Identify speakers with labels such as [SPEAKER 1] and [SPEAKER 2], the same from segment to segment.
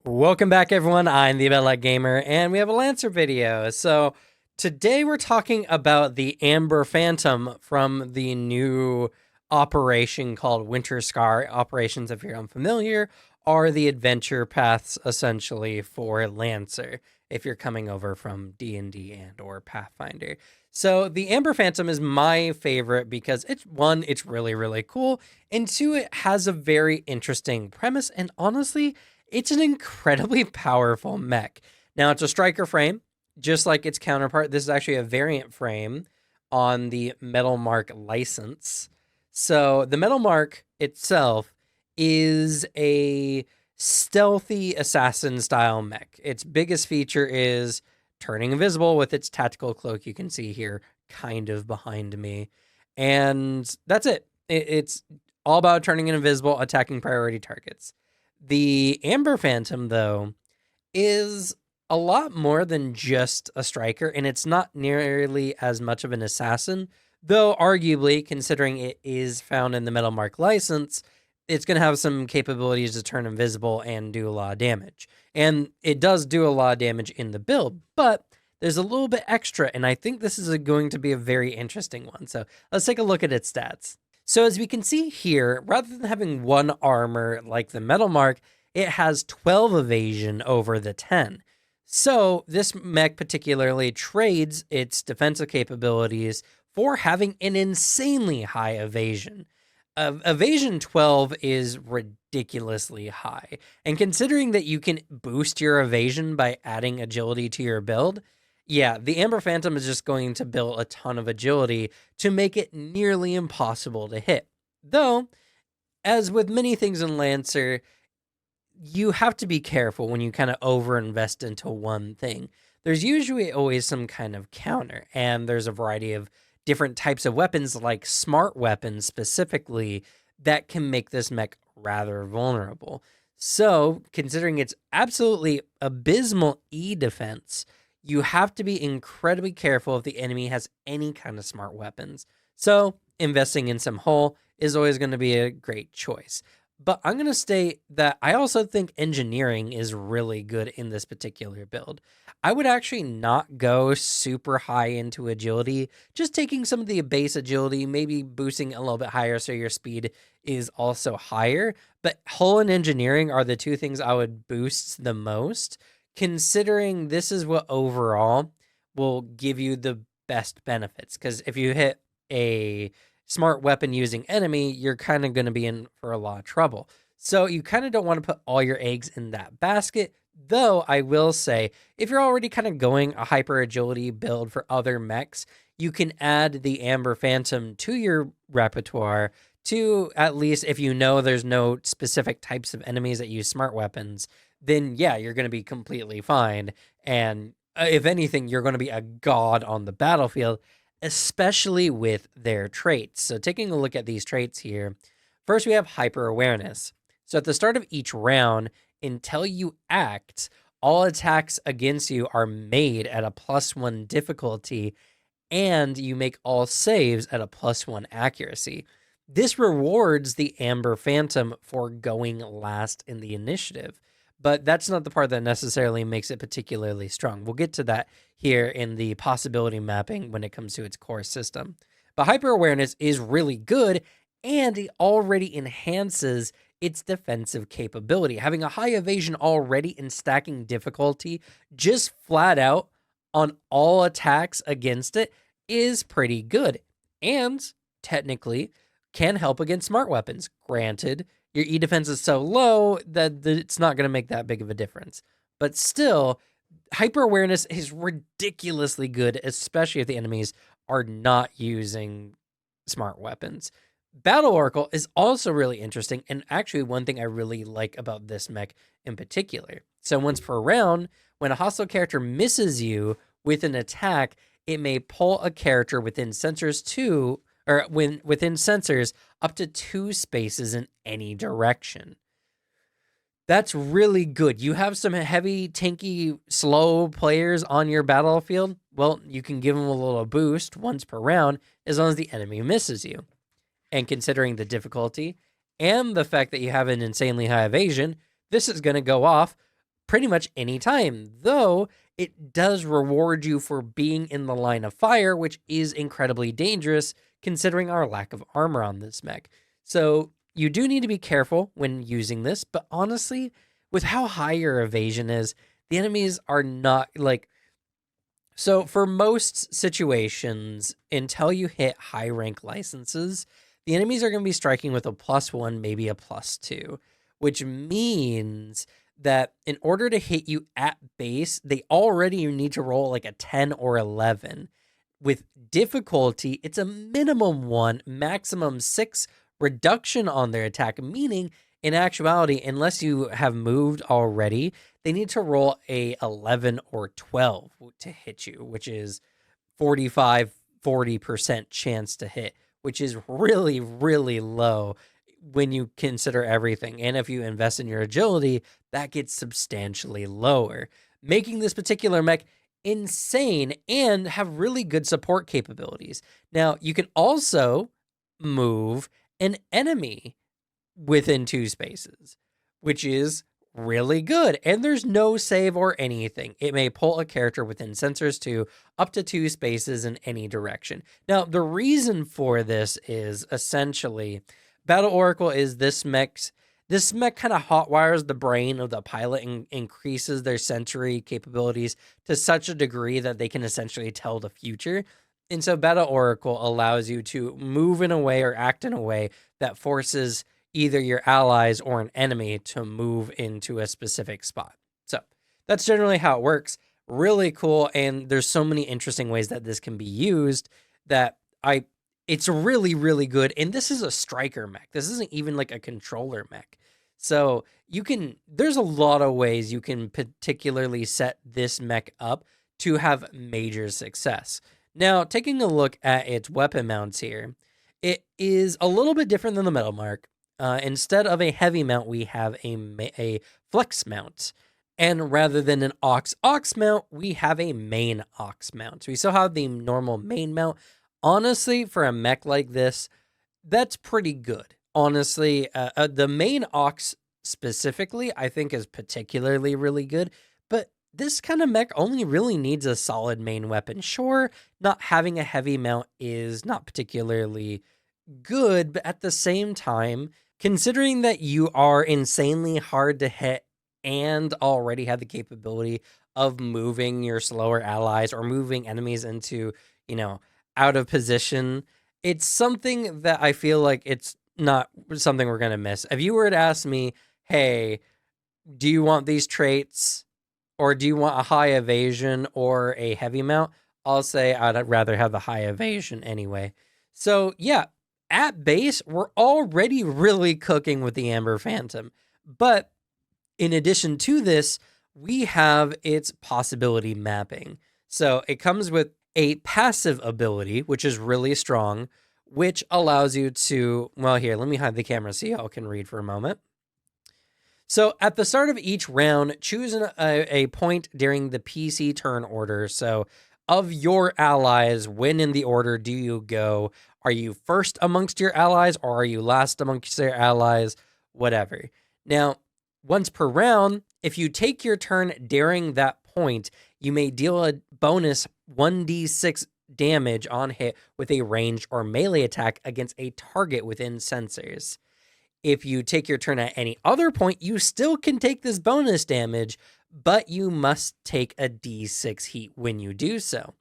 [SPEAKER 1] Welcome back, everyone. I'm the Bella Gamer, and we have a Lancer video. So today we're talking about the Amber Phantom from the new operation called Winter Scar. Operations, if you're unfamiliar, are the adventure paths essentially for Lancer if you're coming over from D&D and or Pathfinder. So the Amber Phantom is my favorite because it's really, really cool, and two, it has a very interesting premise, and honestly, it's an incredibly powerful mech. Now, it's a striker frame, just like its counterpart. This is actually a variant frame on the Metal Mark license. So, the Metal Mark itself is a stealthy assassin style mech. Its biggest feature is turning invisible with its tactical cloak, you can see here, kind of behind me. And that's it. It's all about turning invisible, attacking priority targets. The Amber Phantom, though, is a lot more than just a striker, and it's not nearly as much of an assassin, though arguably, considering it is found in the Metal Mark license, it's going to have some capabilities to turn invisible and do a lot of damage. And it does do a lot of damage in the build, but there's a little bit extra, and I think this is going to be a very interesting one. So let's take a look at its stats. So as we can see here, rather than having one armor like the Metal Mark, it has 12 evasion over the 10. So this mech particularly trades its defensive capabilities for having an insanely high evasion. Evasion 12 is ridiculously high. And considering that you can boost your evasion by adding agility to your build, yeah, the Amber Phantom is just going to build a ton of agility to make it nearly impossible to hit. Though, as with many things in Lancer, you have to be careful when you kind of overinvest into one thing. There's usually always some kind of counter, and there's a variety of different types of weapons, like smart weapons specifically, that can make this mech rather vulnerable. So, considering its absolutely abysmal E defense, you have to be incredibly careful if the enemy has any kind of smart weapons. So, investing in some hull is always going to be a great choice. But I'm going to state that I also think engineering is really good in this particular build. I would actually not go super high into agility, just taking some of the base agility, maybe boosting a little bit higher so your speed is also higher. But hull and engineering are the two things I would boost the most, considering this is what overall will give you the best benefits. Because if you hit a smart weapon using enemy, you're kind of going to be in for a lot of trouble. So you kind of don't want to put all your eggs in that basket. Though I will say, if you're already kind of going a hyper agility build for other mechs, you can add the Amber Phantom to your repertoire to, at least if you know there's no specific types of enemies that use smart weapons, then yeah, you're going to be completely fine. And if anything, you're going to be a god on the battlefield, especially with their traits. So taking a look at these traits here, first we have hyper awareness. So at the start of each round, until you act, all attacks against you are made at a +1 difficulty, and you make all saves at a +1 accuracy. This rewards the Amber Phantom for going last in the initiative, but that's not the part that necessarily makes it particularly strong. We'll get to that here in the possibility mapping when it comes to its core system. But hyper awareness is really good, and it already enhances its defensive capability. Having a high evasion already and stacking difficulty just flat out on all attacks against it is pretty good, and technically can help against smart weapons. Granted, your E defense is so low that it's not going to make that big of a difference. But still, hyper awareness is ridiculously good, especially if the enemies are not using smart weapons. Battle Oracle is also really interesting, and actually one thing I really like about this mech in particular. So once per round, when a hostile character misses you with an attack, it may pull a character within sensors within sensors up to 2 spaces in any direction. That's really good. You have some heavy, tanky, slow players on your battlefield. Well, you can give them a little boost once per round as long as the enemy misses you. And considering the difficulty and the fact that you have an insanely high evasion, this is going to go off pretty much any time, though it does reward you for being in the line of fire, which is incredibly dangerous considering our lack of armor on this mech. So you do need to be careful when using this, but honestly, with how high your evasion is, the enemies are not like... So for most situations, until you hit high rank licenses, the enemies are going to be striking with a +1, maybe a +2, which means that in order to hit you at base, they already need to roll like a 10 or 11. With difficulty, it's a minimum 1, maximum 6 reduction on their attack, meaning in actuality, unless you have moved already, they need to roll a 11 or 12 to hit you, which is 40% chance to hit, which is really, really low when you consider everything. And if you invest in your agility, that gets substantially lower, making this particular mech insane and have really good support capabilities. Now, you can also move an enemy within 2 spaces, which is really good. And there's no save or anything. It may pull a character within sensors to up to 2 spaces in any direction. Now, the reason for this is essentially Battle Oracle is this mech kind of hotwires the brain of the pilot and increases their sensory capabilities to such a degree that they can essentially tell the future. And so Battle Oracle allows you to move in a way or act in a way that forces either your allies or an enemy to move into a specific spot. So that's generally how it works. Really cool. And there's so many interesting ways that this can be used that it's really, really good. And this is a striker mech. This isn't even like a controller mech. So there's a lot of ways you can particularly set this mech up to have major success. Now, taking a look at its weapon mounts here, it is a little bit different than the Metal Mark. Instead of a heavy mount, we have a flex mount. And rather than an aux mount, we have a main aux mount. So we still have the normal main mount. Honestly, for a mech like this, that's pretty good. Honestly, the main aux specifically, I think is particularly really good. But this kind of mech only really needs a solid main weapon. Sure, not having a heavy mount is not particularly good, but at the same time, considering that you are insanely hard to hit and already have the capability of moving your slower allies or moving enemies into, out of position, it's something that I feel like it's not something we're going to miss. If you were to ask me, hey, do you want these traits or do you want a high evasion or a heavy mount? I'll say I'd rather have the high evasion anyway. So yeah, at base, we're already really cooking with the Amber Phantom. But in addition to this, we have its possibility mapping. So it comes with a passive ability, which is really strong, which allows you to, well, here, let me hide the camera so y'all can read for a moment. So at the start of each round, choose a point during the PC turn order. So of your allies, when in the order do you go? Are you first amongst your allies or are you last amongst your allies? Whatever. Now, once per round, if you take your turn during that point, you may deal a bonus 1d6 damage on hit with a ranged or melee attack against a target within sensors. If you take your turn at any other point, you still can take this bonus damage, but you must take a d6 heat when you do so.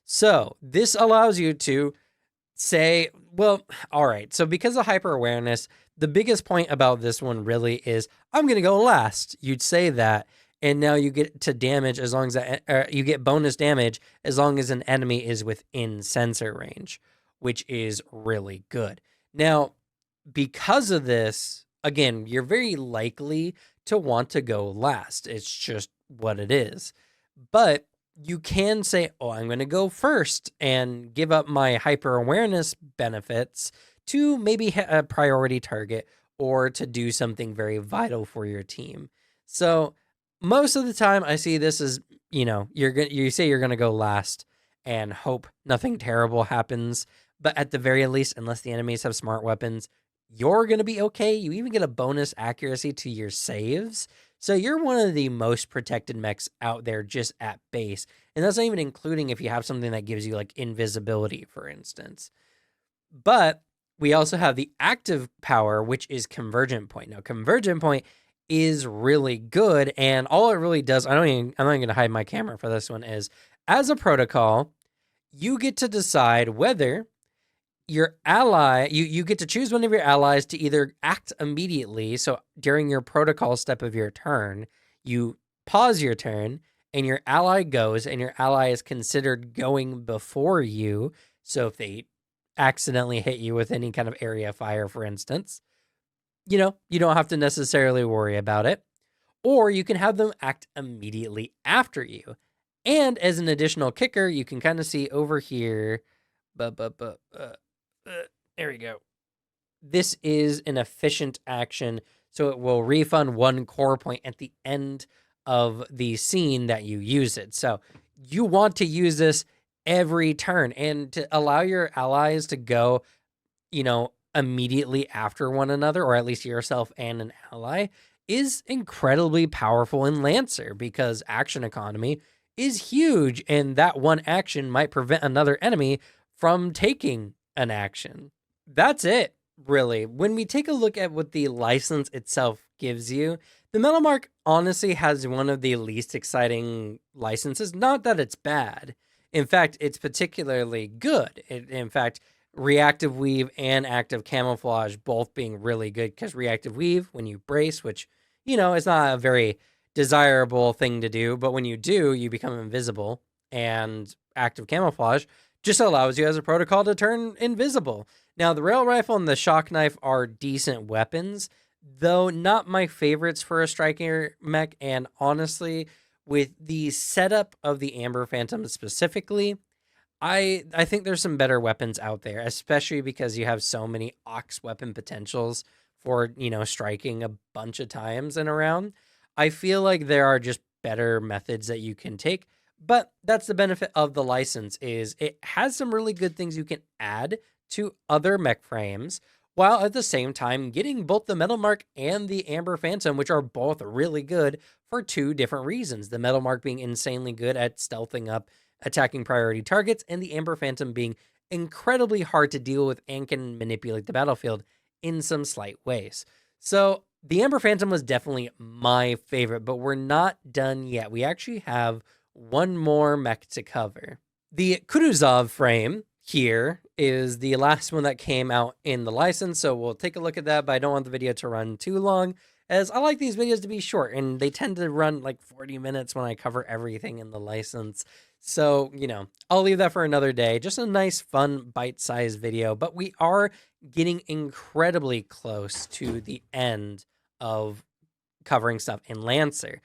[SPEAKER 1] So this allows you to say, well, all right, so because of hyper awareness, the biggest point about this one really is I'm going to go last. You'd say that, and now you get to damage as long as you get bonus damage as long as an enemy is within sensor range, which is really good. Now, because of this, again, you're very likely to want to go last. It's just what it is. But you can say, oh, I'm going to go first and give up my hyper awareness benefits to maybe hit a priority target or to do something very vital for your team. So most of the time I see this as, you say you're going to go last and hope nothing terrible happens. But at the very least, unless the enemies have smart weapons, you're going to be okay. You even get a bonus accuracy to your saves. So you're one of the most protected mechs out there just at base. And that's not even including if you have something that gives you like invisibility, for instance. But we also have the active power, which is Convergent Point. Now, Convergent Point is really good, and all it really does, I'm not even going to hide my camera for this one, is as a protocol, you get to decide whether your ally, you get to choose one of your allies to either act immediately. So during your protocol step of your turn, you pause your turn and your ally goes, and your ally is considered going before you. So if they accidentally hit you with any kind of area fire, for instance, you don't have to necessarily worry about it. Or you can have them act immediately after you. And as an additional kicker, you can kind of see over here, there we go. This is an efficient action, so it will refund 1 core point at the end of the scene that you use it. So you want to use this every turn, and to allow your allies to go, immediately after one another, or at least yourself and an ally, is incredibly powerful in Lancer, because action economy is huge, and that one action might prevent another enemy from taking an action. That's it, really. When we take a look at what the license itself gives you, the Metal Mark honestly has one of the least exciting licenses. Not that it's bad. In fact, it's particularly good. In fact, Reactive Weave and Active Camouflage both being really good, because Reactive Weave, when you brace, which, is not a very desirable thing to do, but when you do, you become invisible, and Active Camouflage just allows you as a protocol to turn invisible. Now, the Rail Rifle and the Shock Knife are decent weapons, though not my favorites for a striker mech, and honestly, with the setup of the Amber Phantom specifically, I think there's some better weapons out there, especially because you have so many Ox weapon potentials for, striking a bunch of times in a round. I feel like there are just better methods that you can take, but that's the benefit of the license, is it has some really good things you can add to other mech frames, while at the same time getting both the Metal Mark and the Amber Phantom, which are both really good for 2 different reasons. The Metal Mark being insanely good at stealthing up, attacking priority targets, and the Amber Phantom being incredibly hard to deal with and can manipulate the battlefield in some slight ways. So the Amber Phantom was definitely my favorite, but we're not done yet. We actually have one more mech to cover. The Kutuzov frame here is the last one that came out in the license, so we'll take a look at that, but I don't want the video to run too long, as I like these videos to be short, and they tend to run like 40 minutes when I cover everything in the license. So, I'll leave that for another day. Just a nice, fun, bite-sized video, but we are getting incredibly close to the end of covering stuff in Lancer.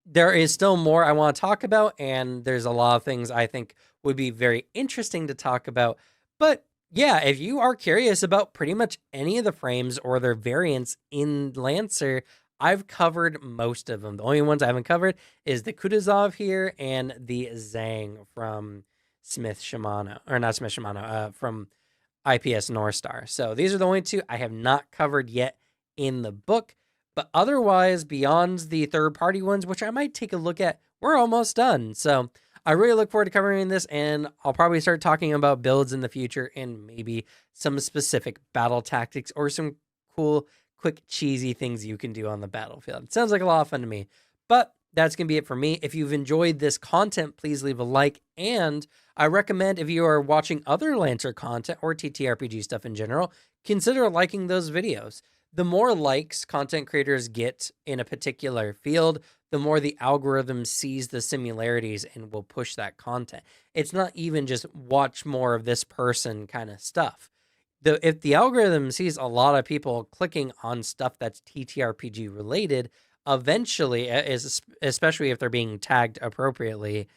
[SPEAKER 1] There is still more I want to talk about, and there's a lot of things I think would be very interesting to talk about. But yeah, if you are curious about pretty much any of the frames or their variants in Lancer, I've covered most of them. The only ones I haven't covered is the Kutuzov here and the Zhang from Smith Shimano, or not Smith Shimano, from IPS North Star. So these are the only 2 I have not covered yet in the book. But otherwise, beyond the third-party ones, which I might take a look at, we're almost done. So I really look forward to covering this, and I'll probably start talking about builds in the future and maybe some specific battle tactics or some cool, quick, cheesy things you can do on the battlefield. It sounds like a lot of fun to me. But that's going to be it for me. If you've enjoyed this content, please leave a like, and I recommend, if you are watching other Lancer content or TTRPG stuff in general, consider liking those videos. The more likes content creators get in a particular field, the more the algorithm sees the similarities and will push that content. It's not even just watch more of this person kind of stuff. If the algorithm sees a lot of people clicking on stuff that's TTRPG related, eventually, especially if they're being tagged appropriately,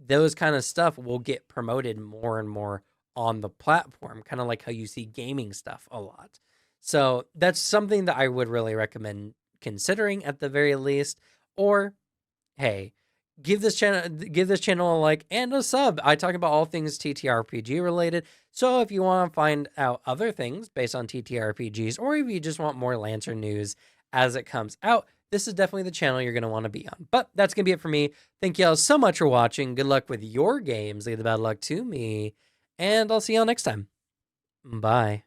[SPEAKER 1] those kind of stuff will get promoted more and more on the platform, kind of like how you see gaming stuff a lot. So that's something that I would really recommend considering at the very least. Or, hey, give this channel a like and a sub. I talk about all things TTRPG related. So if you want to find out other things based on TTRPGs, or if you just want more Lancer news as it comes out, this is definitely the channel you're going to want to be on. But that's going to be it for me. Thank y'all so much for watching. Good luck with your games. Leave the bad luck to me. And I'll see y'all next time. Bye.